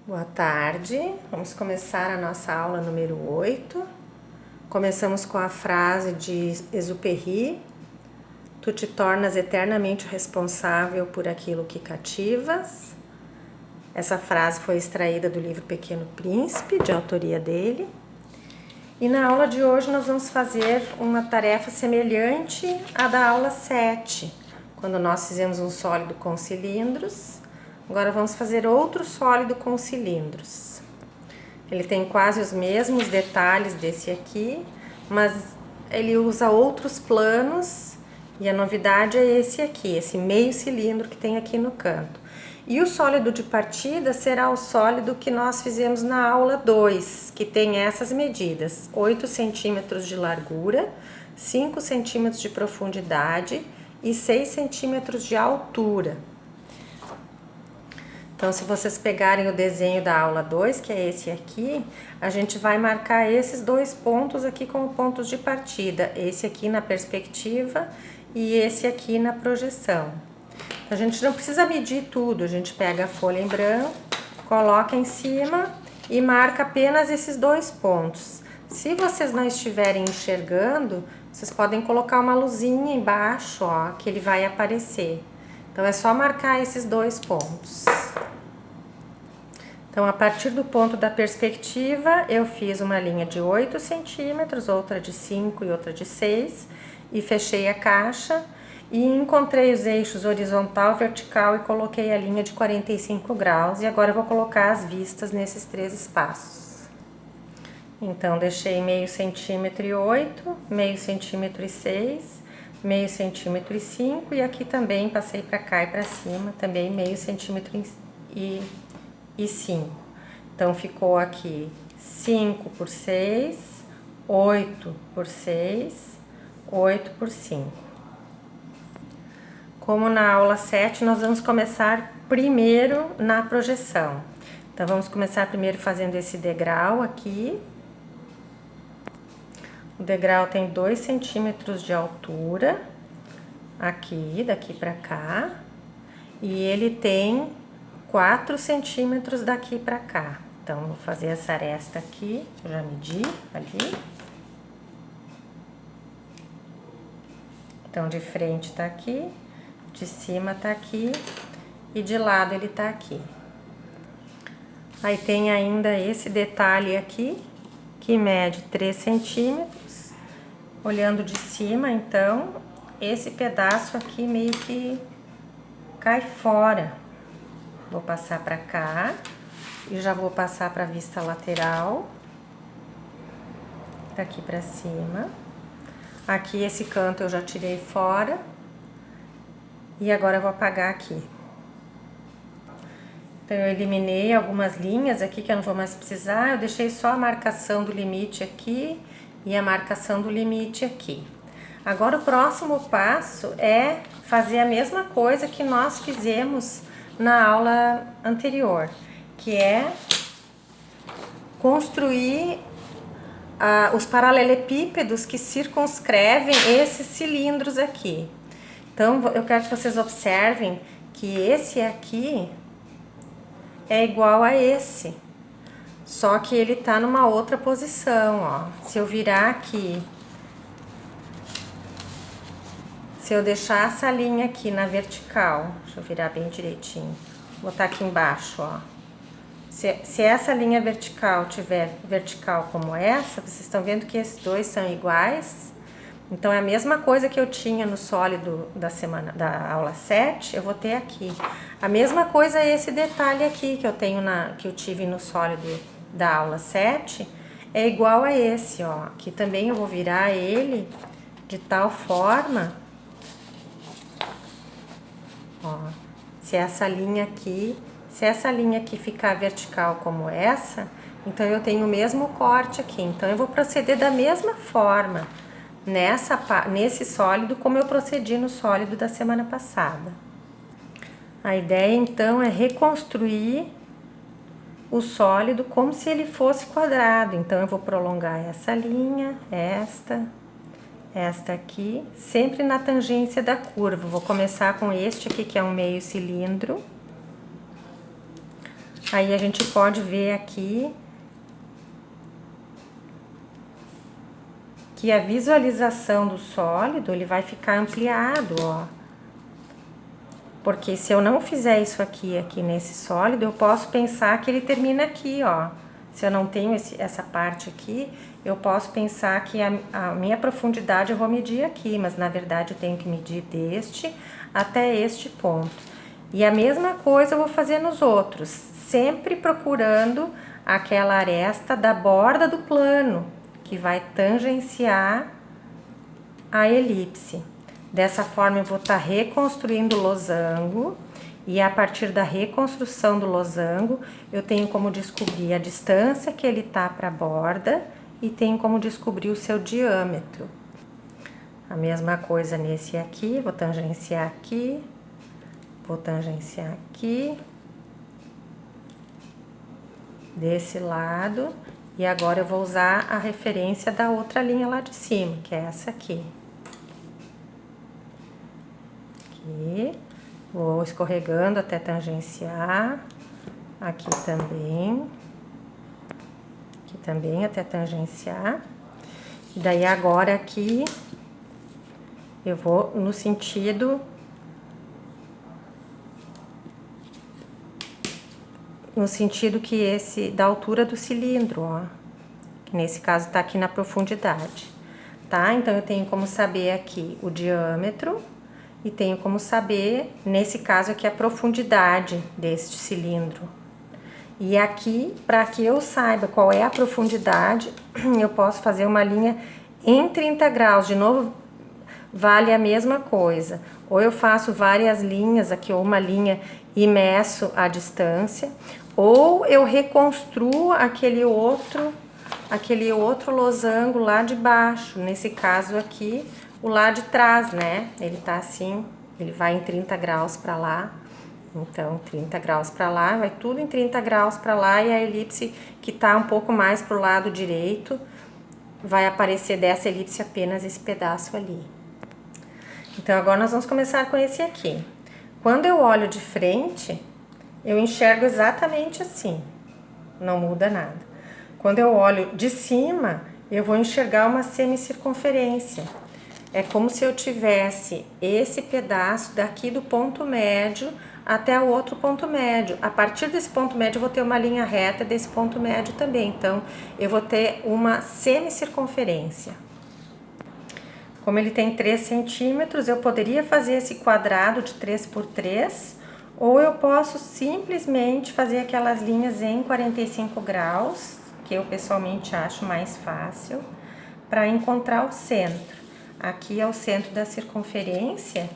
Boa tarde, vamos começar a nossa aula número 8. Começamos com a frase de Exupéry: Tu te tornas eternamente responsável por aquilo que cativas. Essa frase foi extraída do livro Pequeno Príncipe, de autoria dele. E na aula de hoje nós vamos fazer uma tarefa semelhante à da aula 7, quando nós fizemos um sólido com cilindros. Agora vamos fazer outro sólido com cilindros. Ele tem quase os mesmos detalhes desse aqui, mas ele usa outros planos e a novidade é esse aqui, esse meio cilindro que tem aqui no canto. E o sólido de partida será o sólido que nós fizemos na aula 2, que tem essas medidas: 8 centímetros de largura, 5 centímetros de profundidade e 6 centímetros de altura. Então, se vocês pegarem o desenho da aula 2, que é esse aqui, a gente vai marcar esses dois pontos aqui como pontos de partida. Esse aqui na perspectiva e esse aqui na projeção. A gente não precisa medir tudo, a gente pega a folha em branco, coloca em cima e marca apenas esses dois pontos. Se vocês não estiverem enxergando, vocês podem colocar uma luzinha embaixo, ó, que ele vai aparecer. Então, é só marcar esses dois pontos. Então, a partir do ponto da perspectiva, eu fiz uma linha de 8 centímetros, outra de 5 e outra de 6, e fechei a caixa, e encontrei os eixos horizontal, vertical e coloquei a linha de 45 graus, e agora eu vou colocar as vistas nesses três espaços. Então, deixei meio centímetro e 8, meio centímetro e 6, meio centímetro e 5, e aqui também passei para cá e para cima, também meio centímetro e 5. Então, ficou aqui 5 por 6, 8 por 6, 8 por 5. Como na aula 7, nós vamos começar primeiro na projeção. Então, vamos começar primeiro fazendo esse degrau aqui. O degrau tem 2 centímetros de altura, aqui, daqui para cá, e ele tem 4 centímetros daqui para cá. Então, vou fazer essa aresta aqui, eu já medi ali. Então, de frente tá aqui, de cima tá aqui e de lado ele tá aqui. Aí tem ainda esse detalhe aqui, que mede 3 centímetros. Olhando de cima, então, esse pedaço aqui meio que cai fora. Vou passar para cá e já vou passar para a vista lateral, daqui para cima. Aqui esse canto eu já tirei fora e agora eu vou apagar aqui. Então, eu eliminei algumas linhas aqui que eu não vou mais precisar, eu deixei só a marcação do limite aqui e a marcação do limite aqui. Agora, o próximo passo é fazer a mesma coisa que nós fizemos na aula anterior, que é construir os paralelepípedos que circunscrevem esses cilindros aqui. Então, eu quero que vocês observem que esse aqui é igual a esse, só que ele tá numa outra posição, ó. Se eu virar aqui, se eu deixar essa linha aqui na vertical, deixa eu virar bem direitinho, vou botar aqui embaixo, ó. Se essa linha vertical tiver vertical como essa, vocês estão vendo que esses dois são iguais. Então, é a mesma coisa que eu tinha no sólido da aula 7, eu vou ter aqui. A mesma coisa é esse detalhe aqui que eu tenho que eu tive no sólido da aula 7, é igual a esse, ó. Aqui também eu vou virar ele de tal forma, ó, se essa linha aqui ficar vertical como essa, então eu tenho o mesmo corte aqui. Então, eu vou proceder da mesma forma nesse sólido como eu procedi no sólido da semana passada. A ideia, então, é reconstruir o sólido como se ele fosse quadrado. Então, eu vou prolongar essa linha, esta aqui, sempre na tangência da curva. Vou começar com este aqui, que é um meio cilindro. Aí a gente pode ver aqui que a visualização do sólido, ele vai ficar ampliado, ó. Porque se eu não fizer isso aqui nesse sólido, eu posso pensar que ele termina aqui, ó. Se eu não tenho essa parte aqui, eu posso pensar que a minha profundidade eu vou medir aqui, mas na verdade eu tenho que medir deste até este ponto. E a mesma coisa eu vou fazer nos outros, sempre procurando aquela aresta da borda do plano, que vai tangenciar a elipse. Dessa forma eu vou estar reconstruindo o losango, e a partir da reconstrução do losango, eu tenho como descobrir a distância que ele tá para a borda e tenho como descobrir o seu diâmetro. A mesma coisa nesse aqui, vou tangenciar aqui, vou tangenciar aqui, desse lado, e agora eu vou usar a referência da outra linha lá de cima, que é essa aqui. Aqui, vou escorregando até tangenciar, aqui também até tangenciar. E daí agora aqui eu vou no sentido que esse da altura do cilindro, ó, que nesse caso tá aqui na profundidade, tá? Então eu tenho como saber aqui o diâmetro e tenho como saber, nesse caso aqui, a profundidade deste cilindro. E aqui, para que eu saiba qual é a profundidade, eu posso fazer uma linha em 30 graus. De novo, vale a mesma coisa. Ou eu faço várias linhas aqui, ou uma linha e meço a distância, ou eu reconstruo aquele outro losango lá de baixo. Nesse caso aqui, o lá de trás, né? Ele tá assim, ele vai em 30 graus para lá. Então, 30 graus para lá, vai tudo em 30 graus para lá, e a elipse que tá um pouco mais pro lado direito, vai aparecer dessa elipse apenas esse pedaço ali. Então, agora nós vamos começar com esse aqui. Quando eu olho de frente, eu enxergo exatamente assim, não muda nada. Quando eu olho de cima, eu vou enxergar uma semicircunferência. É como se eu tivesse esse pedaço daqui do ponto médio até o outro ponto médio. A partir desse ponto médio eu vou ter uma linha reta desse ponto médio também. Então, eu vou ter uma semicircunferência. Como ele tem 3 centímetros, eu poderia fazer esse quadrado de 3 por 3, ou eu posso simplesmente fazer aquelas linhas em 45 graus, que eu pessoalmente acho mais fácil, para encontrar o centro. Aqui é o centro da circunferência,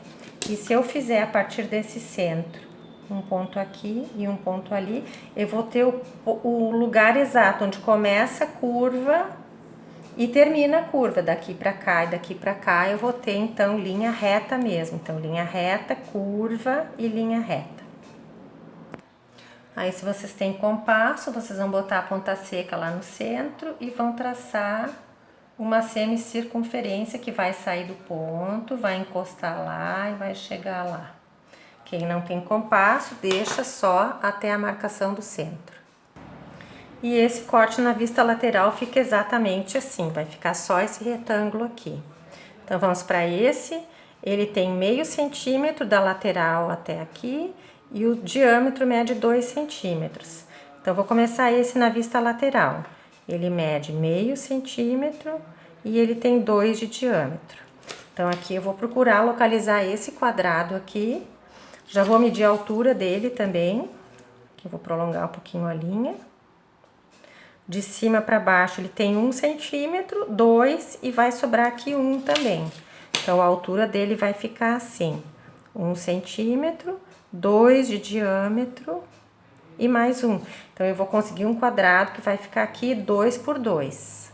e se eu fizer a partir desse centro um ponto aqui e um ponto ali, eu vou ter o lugar exato onde começa a curva e termina a curva. Daqui para cá e daqui para cá eu vou ter então linha reta mesmo. Então linha reta, curva e linha reta. Aí se vocês têm compasso, vocês vão botar a ponta seca lá no centro e vão traçar uma semicircunferência que vai sair do ponto, vai encostar lá e vai chegar lá. Quem não tem compasso, deixa só até a marcação do centro. E esse corte na vista lateral fica exatamente assim, vai ficar só esse retângulo aqui. Então vamos para esse, ele tem meio centímetro da lateral até aqui e o diâmetro mede 2 centímetros. Então vou começar esse na vista lateral. Ele mede meio centímetro e ele tem 2 de diâmetro. Então aqui eu vou procurar localizar esse quadrado aqui. Já vou medir a altura dele também, que eu vou prolongar um pouquinho a linha. De cima para baixo ele tem 1 centímetro, 2 e vai sobrar aqui 1 também. Então a altura dele vai ficar assim, 1 centímetro, 2 de diâmetro e mais 1. Então eu vou conseguir um quadrado que vai ficar aqui 2 por 2.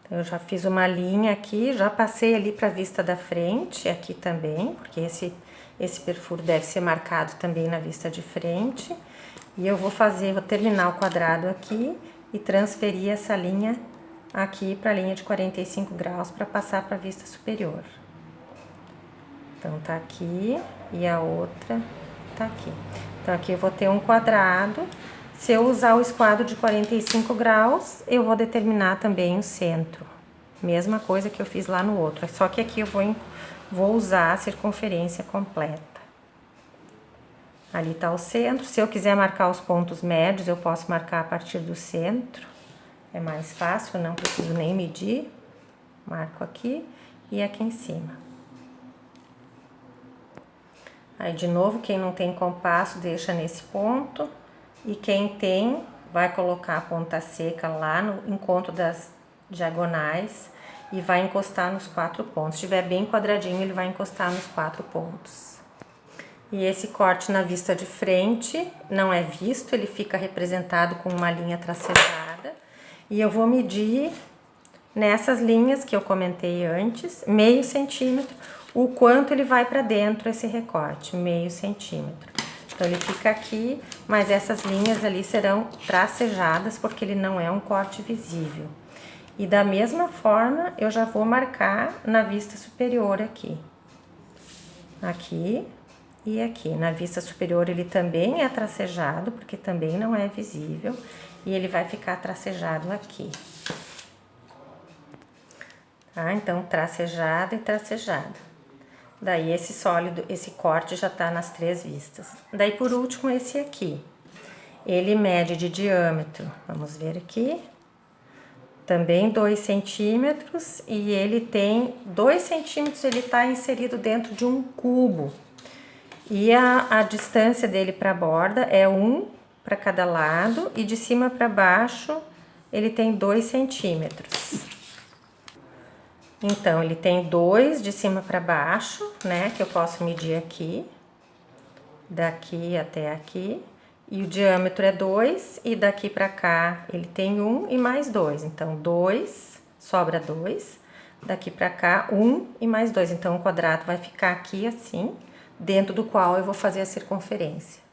Então eu já fiz uma linha aqui, já passei ali para a vista da frente, aqui também, porque esse perfuro deve ser marcado também na vista de frente. E eu vou terminar o quadrado aqui e transferir essa linha aqui para a linha de 45 graus para passar para a vista superior. Então tá aqui e a outra tá aqui. Então, aqui eu vou ter um quadrado. Se eu usar o esquadro de 45 graus, eu vou determinar também o centro. Mesma coisa que eu fiz lá no outro, só que aqui eu vou usar a circunferência completa. Ali tá o centro. Se eu quiser marcar os pontos médios, eu posso marcar a partir do centro. É mais fácil, não preciso nem medir. Marco aqui e aqui em cima. Aí, de novo, quem não tem compasso, deixa nesse ponto. E quem tem, vai colocar a ponta seca lá no encontro das diagonais e vai encostar nos 4 pontos. Se estiver bem quadradinho, ele vai encostar nos 4 pontos. E esse corte na vista de frente não é visto, ele fica representado com uma linha tracejada. E eu vou medir nessas linhas que eu comentei antes, meio centímetro, o quanto ele vai para dentro esse recorte, meio centímetro. Então, ele fica aqui, mas essas linhas ali serão tracejadas, porque ele não é um corte visível. E da mesma forma, eu já vou marcar na vista superior aqui. Aqui e aqui. Na vista superior ele também é tracejado, porque também não é visível. E ele vai ficar tracejado aqui. Tá? Então, tracejado e tracejado. Daí, esse sólido, esse corte já tá nas 3 vistas. Daí, por último, esse aqui. Ele mede de diâmetro, vamos ver aqui, também 2 centímetros. E ele tem 2 centímetros, ele tá inserido dentro de um cubo. E a distância dele para a borda é 1 para cada lado. E de cima para baixo, ele tem 2 centímetros. Então, ele tem 2 de cima para baixo, né? Que eu posso medir aqui. Daqui até aqui. E o diâmetro é 2. E daqui para cá, ele tem 1 e mais 2. Então, 2, sobra 2. Daqui para cá, 1 e mais 2. Então, o quadrado vai ficar aqui assim, dentro do qual eu vou fazer a circunferência.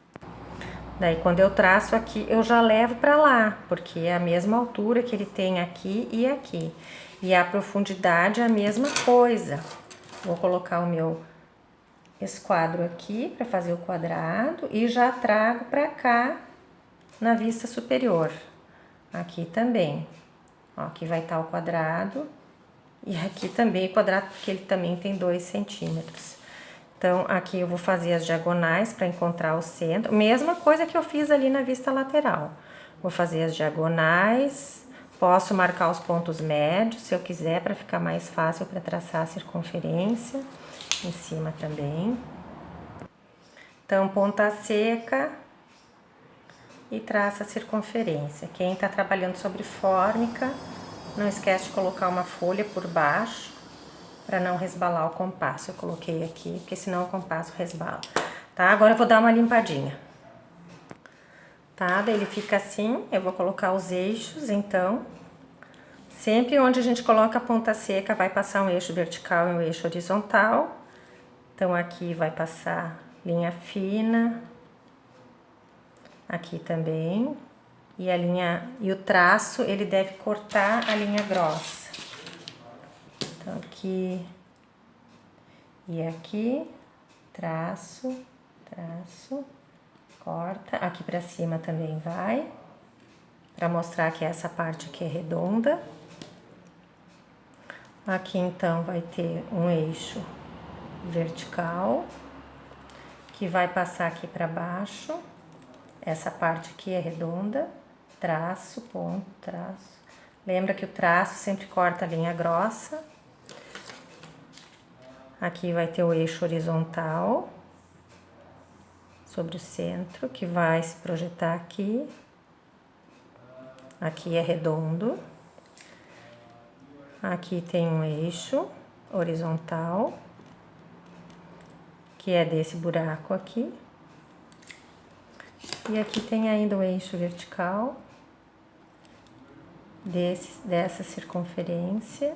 Daí, quando eu traço aqui, eu já levo para lá, porque é a mesma altura que ele tem aqui e aqui. E a profundidade é a mesma coisa. Vou colocar o meu esquadro aqui para fazer o quadrado e já trago para cá na vista superior. Aqui também. Ó, aqui vai estar o quadrado e aqui também o quadrado, porque ele também tem 2 centímetros. Então, aqui eu vou fazer as diagonais para encontrar o centro. Mesma coisa que eu fiz ali na vista lateral. Vou fazer as diagonais. Posso marcar os pontos médios, se eu quiser, para ficar mais fácil para traçar a circunferência. Em cima também. Então, ponta seca e traça a circunferência. Quem está trabalhando sobre fórmica, não esquece de colocar uma folha por baixo, para não resbalar o compasso. Eu coloquei aqui, porque senão o compasso resbala. Tá? Agora eu vou dar uma limpadinha. Tá? Daí ele fica assim, eu vou colocar os eixos, então. Sempre onde a gente coloca a ponta seca, vai passar um eixo vertical e um eixo horizontal. Então, aqui vai passar linha fina. Aqui também. E a linha, e o traço, ele deve cortar a linha grossa. Então, aqui e aqui, traço, traço. Corta, aqui pra cima também vai, pra mostrar que essa parte aqui é redonda. Aqui então vai ter um eixo vertical, que vai passar aqui pra baixo. Essa parte aqui é redonda, traço, ponto, traço. Lembra que o traço sempre corta a linha grossa. Aqui vai ter o eixo horizontal sobre o centro, que vai se projetar aqui. Aqui é redondo. Aqui tem um eixo horizontal, que é desse buraco aqui. E aqui tem ainda o eixo vertical, dessa circunferência.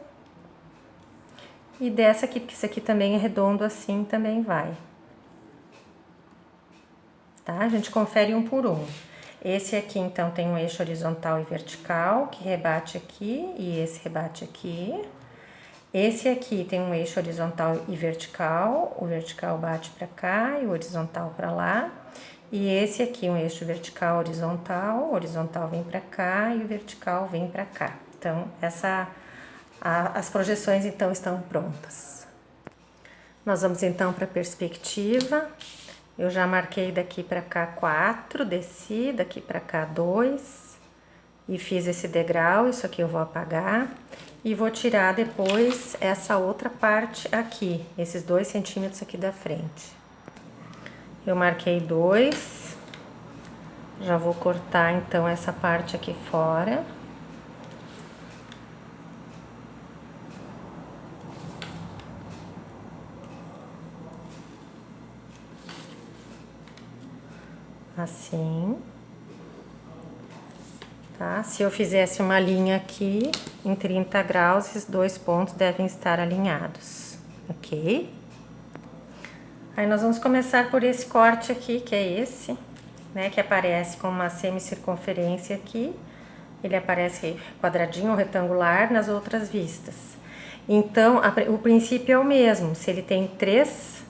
E dessa aqui, porque isso aqui também é redondo assim, também vai. Tá? A gente confere um por um. Esse aqui, então, tem um eixo horizontal e vertical, que rebate aqui, e esse rebate aqui. Esse aqui tem um eixo horizontal e vertical, o vertical bate para cá e o horizontal para lá. E esse aqui, um eixo vertical horizontal, o horizontal vem para cá e o vertical vem para cá. Então, as projeções então estão prontas. Nós vamos então para a perspectiva. Eu já marquei daqui para cá 4, desci, daqui para cá 2 e fiz esse degrau, isso aqui eu vou apagar e vou tirar depois essa outra parte aqui, esses 2 centímetros aqui da frente. Eu marquei 2, já vou cortar então essa parte aqui fora. Assim. Tá? Se eu fizesse uma linha aqui em 30 graus, esses 2 pontos devem estar alinhados, ok? Aí nós vamos começar por esse corte aqui, que é esse, né, que aparece com uma semicircunferência aqui. Ele aparece quadradinho ou retangular nas outras vistas. Então, o princípio é o mesmo. Se ele tem 3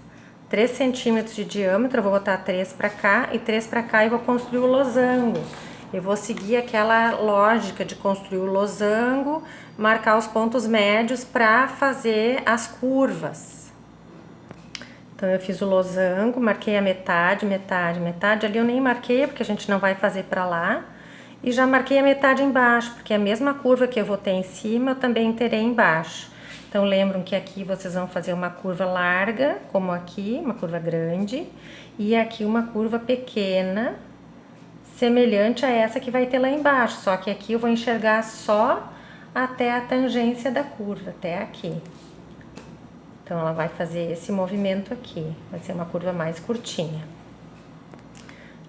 centímetros de diâmetro, eu vou botar 3 para cá e 3 para cá e vou construir o losango. Eu vou seguir aquela lógica de construir o losango, marcar os pontos médios para fazer as curvas. Então, eu fiz o losango, marquei a metade, metade, metade. Ali eu nem marquei, porque a gente não vai fazer para lá. E já marquei a metade embaixo, porque a mesma curva que eu vou ter em cima, eu também terei embaixo. Então, lembram que aqui vocês vão fazer uma curva larga, como aqui, uma curva grande. E aqui uma curva pequena, semelhante a essa que vai ter lá embaixo. Só que aqui eu vou enxergar só até a tangência da curva, até aqui. Então, ela vai fazer esse movimento aqui, vai ser uma curva mais curtinha.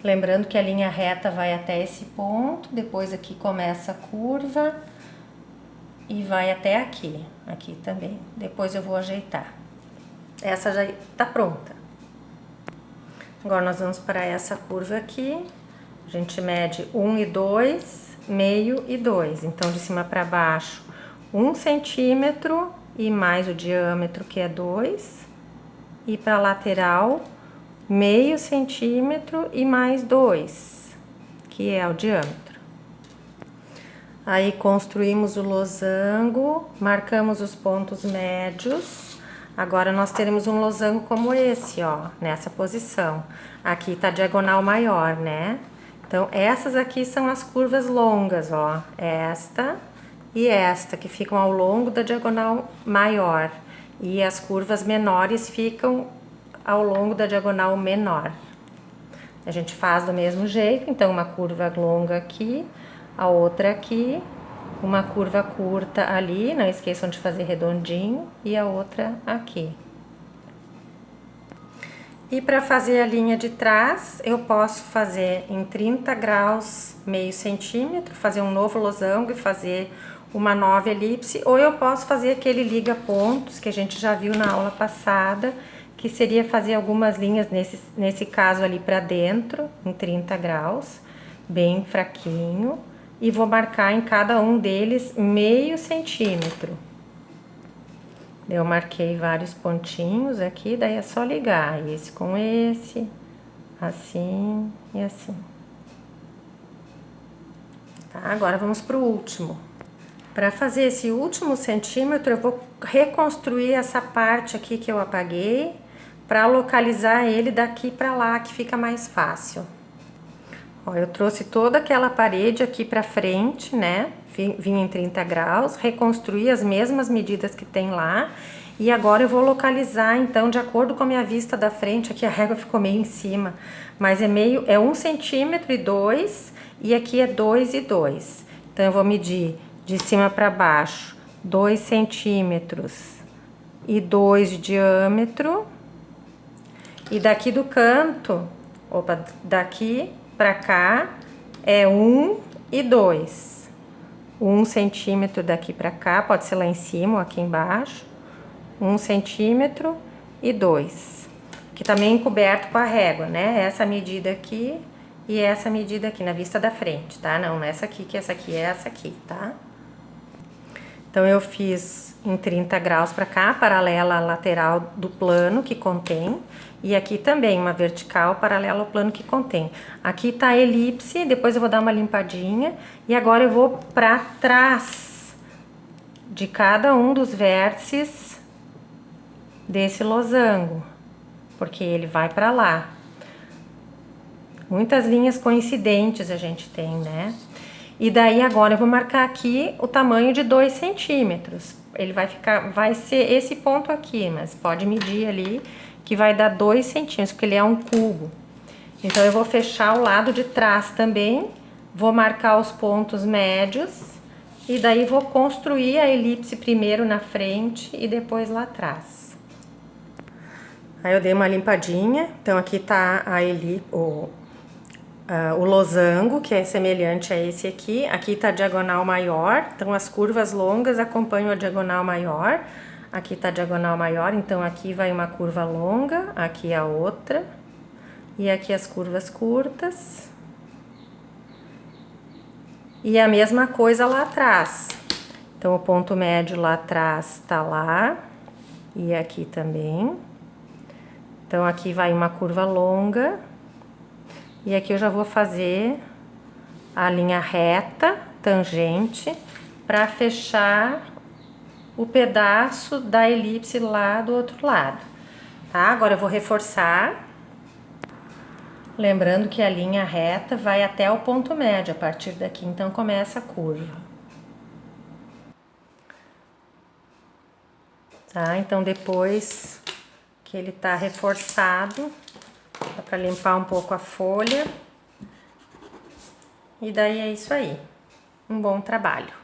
Lembrando que a linha reta vai até esse ponto, depois aqui começa a curva e vai até aqui, aqui também. Depois eu vou ajeitar. Essa já está pronta. Agora nós vamos para essa curva aqui. A gente mede 1 e 2, meio e 2. Então, de cima para baixo, 1 centímetro e mais o diâmetro, que é 2, e para a lateral, meio centímetro e mais 2, que é o diâmetro. Aí construímos o losango, marcamos os pontos médios. Agora nós teremos um losango como esse, ó, nessa posição. Aqui tá diagonal maior, né? Então, essas aqui são as curvas longas, ó, esta e esta, que ficam ao longo da diagonal maior. E as curvas menores ficam ao longo da diagonal menor. A gente faz do mesmo jeito, então uma curva longa aqui, a outra aqui, uma curva curta ali, não esqueçam de fazer redondinho, e a outra aqui. E para fazer a linha de trás, eu posso fazer em 30 graus, meio centímetro, fazer um novo losango e fazer uma nova elipse, ou eu posso fazer aquele liga pontos que a gente já viu na aula passada, que seria fazer algumas linhas nesse caso ali para dentro, em 30 graus, bem fraquinho, e vou marcar em cada um deles meio centímetro. Eu marquei vários pontinhos aqui, daí é só ligar esse com esse, assim e assim. Tá, agora vamos para o último. Para fazer esse último centímetro, eu vou reconstruir essa parte aqui que eu apaguei, para localizar ele daqui para lá, que fica mais fácil. Ó, eu trouxe toda aquela parede aqui para frente, né? Vim em 30 graus, reconstruí as mesmas medidas que tem lá. E agora eu vou localizar, então, de acordo com a minha vista da frente, aqui a régua ficou meio em cima, mas é 1 centímetro e 2, e aqui é 2 e 2. Então, eu vou medir de cima para baixo 2 centímetros e 2 de diâmetro. E daqui do canto, daqui para cá, é 1 e 2. 1 centímetro daqui para cá, pode ser lá em cima ou aqui embaixo. 1 centímetro e 2. Aqui também encoberto com a régua, né? Essa medida aqui e essa medida aqui na vista da frente, tá? Não essa aqui, que essa aqui é essa aqui, tá? Então eu fiz em 30 graus para cá, paralela à lateral do plano que contém. E aqui também uma vertical paralela ao plano que contém. Aqui tá a elipse, depois eu vou dar uma limpadinha. E agora eu vou para trás de cada um dos vértices desse losango, porque ele vai para lá. Muitas linhas coincidentes a gente tem, né? E daí agora eu vou marcar aqui o tamanho de 2 centímetros. Ele vai ser esse ponto aqui, mas pode medir ali que vai dar 2 centímetros, porque ele é um cubo. Então eu vou fechar o lado de trás também, vou marcar os pontos médios e daí vou construir a elipse primeiro na frente e depois lá atrás. Aí eu dei uma limpadinha, então aqui tá a elipse, o losango, que é semelhante a esse aqui. Aqui tá a diagonal maior, então as curvas longas acompanham a diagonal maior. Aqui tá a diagonal maior, então aqui vai uma curva longa, aqui a outra. E aqui as curvas curtas. E a mesma coisa lá atrás. Então o ponto médio lá atrás tá lá. E aqui também. Então aqui vai uma curva longa. E aqui eu já vou fazer a linha reta, tangente, para fechar o pedaço da elipse lá do outro lado, tá? Agora eu vou reforçar, lembrando que a linha reta vai até o ponto médio, a partir daqui então começa a curva. Tá? Então depois que ele tá reforçado, dá para limpar um pouco a folha. E daí é isso aí. Um bom trabalho.